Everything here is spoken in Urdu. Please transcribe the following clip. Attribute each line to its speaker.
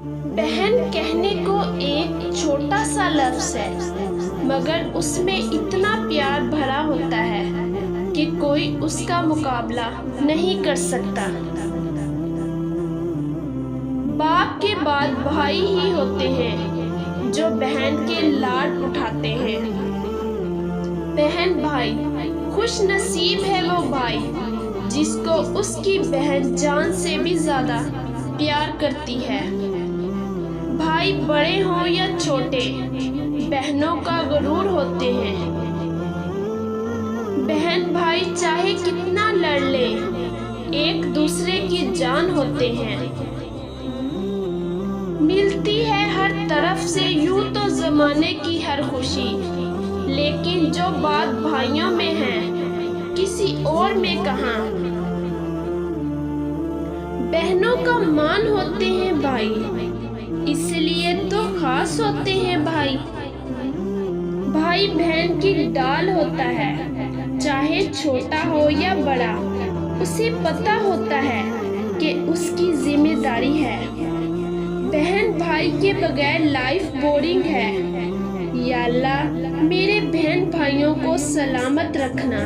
Speaker 1: بہن کہنے کو ایک چھوٹا سا لفظ ہے، مگر اس میں اتنا پیار بھرا ہوتا ہے کہ کوئی اس کا مقابلہ نہیں کر سکتا۔ باپ کے بعد بھائی ہی ہوتے ہیں جو بہن کے لاڈ اٹھاتے ہیں۔ بہن بھائی، خوش نصیب ہے وہ بھائی جس کو اس کی بہن جان سے بھی زیادہ پیار کرتی ہے۔ بھائی بڑے ہوں یا چھوٹے، بہنوں کا غرور ہوتے ہیں۔ بہن بھائی چاہے کتنا لڑ لے، ایک دوسرے کی جان ہوتے ہیں۔ ملتی ہے ہر طرف سے یوں تو زمانے کی ہر خوشی، لیکن جو بات بھائیوں میں ہے کسی اور میں کہاں۔ بہنوں کا مان ہوتے ہیں بھائی، اس لیے تو خاص ہوتے ہیں بھائی۔ بھائی بہن کی ڈال ہوتا ہے، چاہے چھوٹا ہو یا بڑا، اسے پتہ ہوتا ہے کہ اس کی ذمہ داری ہے۔ بہن بھائی کے بغیر لائف بورنگ ہے۔ یا اللہ میرے بہن بھائیوں کو سلامت رکھنا۔